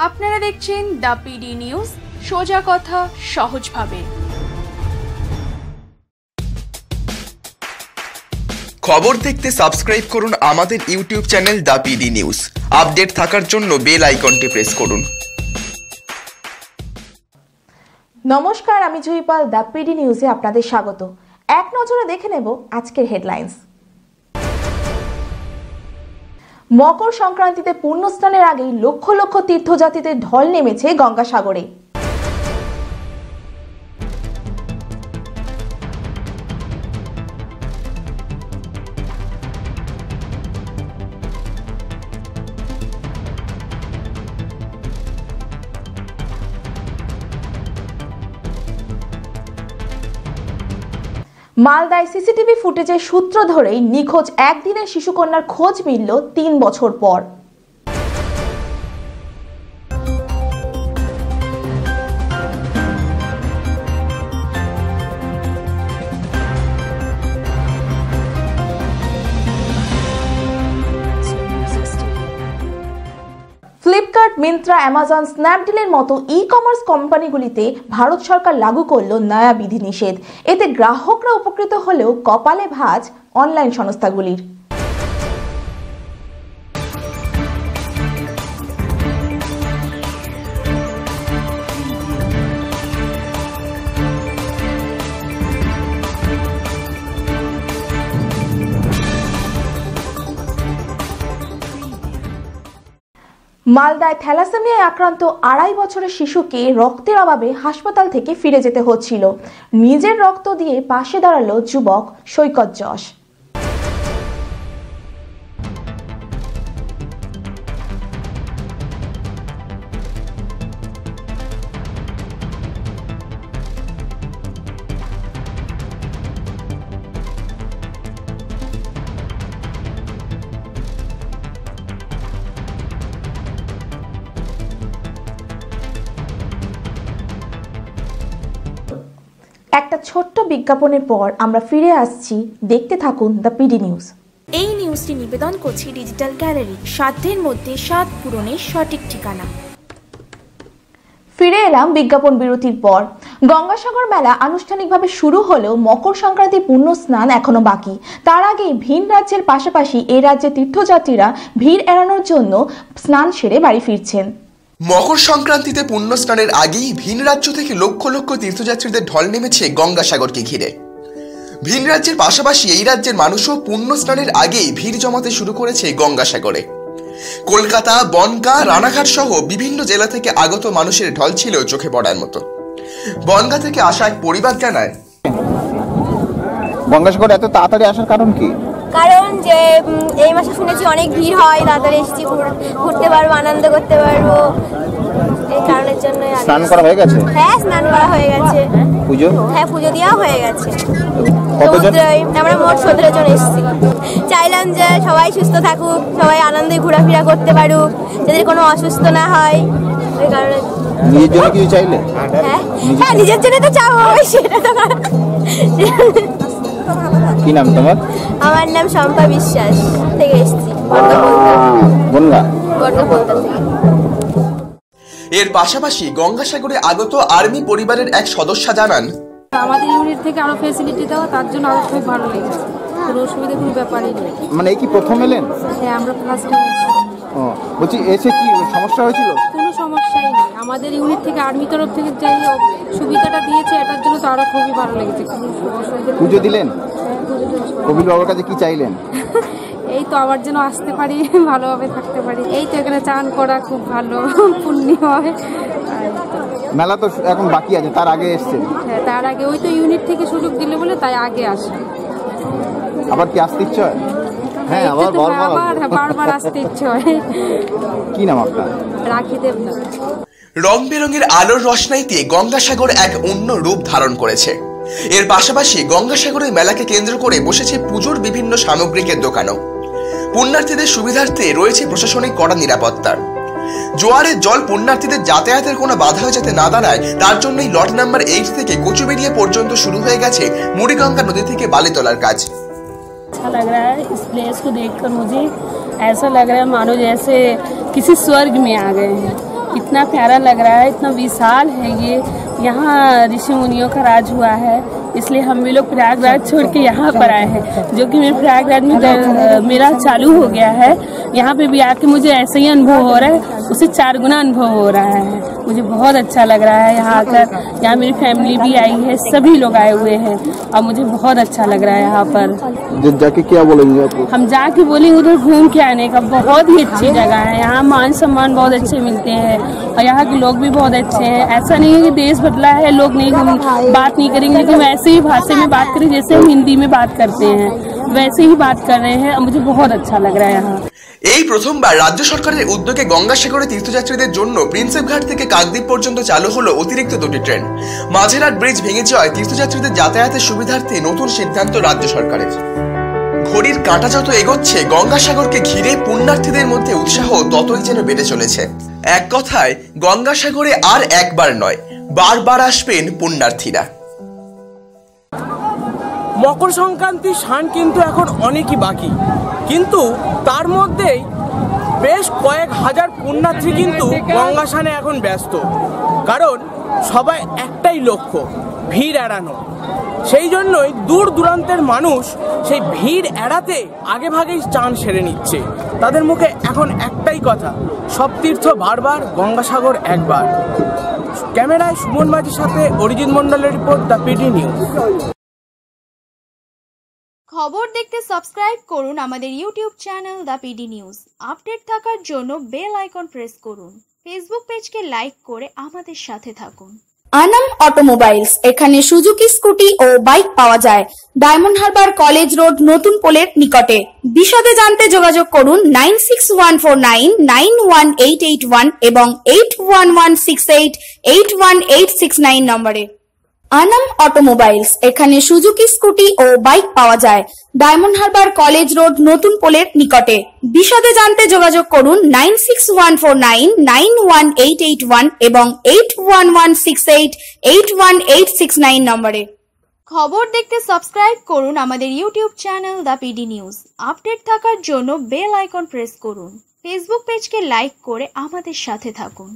আপনারা দেখছেন the PD news, সোজা কথা সহজভাবে। খবর দেখতে সাবস্ক্রাইব করুন আমাদের YouTube channel the PD news. Update থাকার জন্য বেল আইকনটি প্রেস করুন। নমস্কার, আমি জুইপাল। দ্য পিডি নিউজে আপনাদের স্বাগত। এক নজরে দেখে নেব আজকের হেডলাইন্স। মকর সংক্রান্তিতে পুণ্যস্নানের আগেই লক্ষ লক্ষ তীর্থযাত্রীদের ঢল নেমেছে গঙ্গাসাগরে। মালদায় সিসিটিভি ফুটেজের সূত্র ধরেই নিখোঁজ একদিনের শিশুকন্যার খোঁজ মিলল ৩ বছর পর। ফ্লিপকার্ট, মিন্ত্রা, অ্যামাজন, স্ন্যাপডিলের মতো ই-কমার্স কোম্পানিগুলিতে ভারত সরকার লাগু করল নয়া বিধিনিষেধ। এতে গ্রাহকরা উপকৃত হলেও কপালে ভাঁজ অনলাইন সংস্থাগুলির। মালদায় থ্যালাসেমিয়ায় আক্রান্ত ২.৫ বছরের শিশুকে রক্তের অভাবে হাসপাতাল থেকে ফিরে যেতে হচ্ছিল। নিজের রক্ত দিয়ে পাশে দাঁড়ালো যুবক সৈকত যশ। একটা ছোট্ট বিজ্ঞাপনের পর আমরা ফিরে আসছি। দেখতে থাকুন দ্য পিডি নিউজ। এই নিউজটি নিবেদন করছি ডিজিটাল গ্যালারি, সাধ্যের মধ্যে স্বাদ পূরণের সঠিক ঠিকানা। ফিরে এলাম বিজ্ঞাপন বিরতির পর। গঙ্গাসাগর মেলা আনুষ্ঠানিকভাবে শুরু হলেও মকর সংক্রান্তির পুণ্য স্নান এখনো বাকি। তার আগেই ভিন রাজ্যের পাশাপাশি এই রাজ্যে তীর্থযাত্রীরা ভিড় এড়ানোর জন্য স্নান সেরে বাড়ি ফিরছেন। মকর সংক্রান্তিতে পুণ্য স্নানের আগেই ভিন রাজ্য থেকে লক্ষ লক্ষ তীর্থযাত্রীদের ঢল নেমেছে গঙ্গাসাগরকে ঘিরে। ভিন রাজ্যের পাশাপাশি এই রাজ্যের মানুষও পুণ্য স্নানের আগেই ভিড় জমাতে শুরু করেছে গঙ্গাসাগরে। কলকাতা, বনগাঁ, রানাঘাট সহ বিভিন্ন জেলা থেকে আগত মানুষের ঢল ছিল চোখে পড়ার মতো। বনগাঁ থেকে আসা এক পরিবার জানায়, গঙ্গাসাগরে এত তাড়াতাড়ি আসার কারণ কি? কারণ যে এই মাসে শুনেছি অনেক ভিড় হয়, তাড়াতাড়ি এসেছি, ঘুরতে পারবো, আনন্দ করতে পারবো, এই কারণের জন্য। স্নান করা হয়ে গেছে? হ্যাঁ, স্নান করা হয়ে গেছে। পুজো? হ্যাঁ, পুজো দেওয়া হয়ে গেছে। কতজন? আমরা মোট 17 জন এসেছি। চাইলাম যে সবাই সুস্থ থাকুক, সবাই আনন্দে ঘোরাফেরা করতে পারুক, যাদের কোনো অসুস্থ না হয়, ওই কারণে। নিজের জন্য কিছু চাইলে? হ্যাঁ, নিজের জন্য তো চাও, সেটা তো। কি নাম তোমার? আমার নাম শম্পা বিশ্বাস, থেকে এসেছি বনগাঁ। এর পাশাপাশি গঙ্গাসাগরে আগত আর্মি পরিবারের এক সদস্য জানান, আমাদের ইউনিট থেকে আরো ফ্যাসিলিটি দেওয়া, তার জন্য আরো খুব ভালো লেগেছে। কোনো অসুবিধা কোনো ব্যাপারই নেই। মানে এই কি প্রথম এলেন? হ্যাঁ, আমরা ফার্স্ট টাইম এসেছি। বলছি, এসে কি সমস্যা হয়েছিল? কোনো সমস্যাই নেই। আমাদের ইউনিট থেকে আর্মি তরফ থেকে যে সুবিধাটা দিয়েছে, এটার জন্য তো আরো খুবই ভালো লেগেছে। পুজো দিলেন? কবির বাবার কাছে কি চাইলেন? এই তো আমার জন্য আসতে পারি, ভালোভাবে থাকতে পারি। এই তো এখানে চান করা খুব ভালো, পুণ্য হয়। মেলা তো এখন বাকি আছে, তার আগে এসছেন? হ্যাঁ, তার আগে ওই তো ইউনিট থেকে সুযোগ দিলে বলে তাই আগে আসা। আবার কি আসতে ইচ্ছে হয়? হ্যাঁ, আবার বারবার আসতে ইচ্ছে হয়। কি নাম আপনার? রাখি দেবনাথ। রং বেরঙের আলোর রোশনাইতে গঙ্গাসাগর এক অন্য রূপ ধারণ করেছে। এর পাশাপাশি গঙ্গাসাগরের মেলাকে কেন্দ্র করে বসেছে পুজোর বিভিন্ন সামগ্রিকের দোকানও। পুণ্যার্থীদের সুবিধার্থে রয়েছে প্রশাসনিক কড়া নিরাপত্তার। জোয়ারের জল পুণ্যার্থীদের যাতায়াতের কোনো বাধা যাতে না দাঁড়ায় তার জন্যই লট নাম্বার 8 থেকে কচুবেড়িয়া পর্যন্ত শুরু হয়ে গেছে মুড়িগঙ্গা নদী থেকে বালি তোলার কাজ। अच्छा लग रहा है इस प्लेस को देखकर। मुझे ऐसा लग रहा है मानो जैसे किसी स्वर्ग में आ गए हैं। कितना प्यारा लग रहा है, इतना विशाल है ये। यहाँ ऋषि मुनियों का राज हुआ है, इसलिए हम भी लोग प्रयागराज छोड़ के यहाँ पर आए हैं, जो कि मैं प्रयागराज में मेरा चालू हो गया है। यहाँ पे भी आके मुझे ऐसे ही अनुभव हो रहा है, उससे 4 गुना अनुभव हो रहा है। मुझे बहुत अच्छा लग रहा है यहाँ आकर। यहाँ मेरी फैमिली भी आई है, सभी लोग आए हुए हैं और मुझे बहुत अच्छा लग रहा है यहाँ पर। जाके क्या बोलेंगे आप? हम जाके बोलेंगे उधर घूम के आने का। बहुत ही अच्छी जगह है, यहाँ मान सम्मान बहुत अच्छे मिलते हैं और यहाँ के लोग भी बहुत अच्छे हैं। ऐसा नहीं है कि देश बदला है, लोग नहीं बात नहीं करेंगे, लेकिन वैसे ही भाषा में बात करें जैसे हम हिंदी में बात करते हैं, वैसे ही बात कर रहे हैं और मुझे बहुत अच्छा लग रहा है यहाँ। এই প্রথমবার রাজ্য সরকারের উদ্যোগে গঙ্গাসাগরে তীর্থযাত্রীদের জন্য প্রিন্সেপ ঘাট থেকে কাকদ্বীপ পর্যন্ত চালু হলো অতিরিক্ত 2টি ট্রেন। মাঝেরহাট ব্রিজ ভেঙে যাওয়ায় তীর্থযাত্রীদের যাতায়াতের সুবিধার্থে নতুন সিদ্ধান্ত রাজ্য সরকারের। ঘড়ির কাঁটা যত এগোচ্ছে গঙ্গাসাগরকে ঘিরে পুণ্যার্থীদের মধ্যে উৎসাহ ততই যেন বেড়ে চলেছে। এক কথায় গঙ্গাসাগরে আর একবার নয়, বারবার আসবেন পুণ্যার্থীরা। মকর সংক্রান্তির স্নান কিন্তু এখন অনেকই বাকি, কিন্তু তার মধ্যেই বেশ কয়েক হাজার পুণ্যার্থী কিন্তু গঙ্গা স্নানে এখন ব্যস্ত। কারণ সবাই একটাই লক্ষ্য, ভিড় এড়ানো। সেই জন্যই দূর দূরান্তের মানুষ সেই ভিড় এড়াতে আগে ভাগেই স্নান সেরে নিচ্ছে। তাদের মুখে এখন একটাই কথা, সব তীর্থ বারবার, গঙ্গাসাগর একবার। ক্যামেরায় সুমন মাঝির সাথে অরিজিৎ মন্ডলের রিপোর্ট, দ্য পিডি নিউজ। খবর দেখতে সাবস্ক্রাইব করুন আমাদের YouTube channel the PD news. Update থাকার জন্য বেল আইকন প্রেস করুন। ফেসবুক পেজকে লাইক করে আমাদের সাথে থাকুন। আনাম অটোমোবাইলস, এখানে সুজুকি স্কুটি ও বাইক পাওয়া যায়। ডায়মন্ড হারবার কলেজ রোড, নতুন পোলের নিকটে। বিশদে জানতে যোগাযোগ করুন 9614991881 এবং 8116881869 নম্বরে। আনাম অটোমোবাইলস, এখানে সুজুকি স্কুটি ও বাইক পাওয়া যায়। ডায়মন্ড হারবার কলেজ রোড, নতুন পোলের নিকটে। বিশদে জানতে যোগাযোগ করুন 9614991881 এবং 8116881869 নম্বরে। খবর দেখতে সাবস্ক্রাইব করুন আমাদের YouTube channel the PD news. Update থাকার জন্য বেল আইকন প্রেস করুন। ফেসবুক পেজকে লাইক করে আমাদের সাথে থাকুন।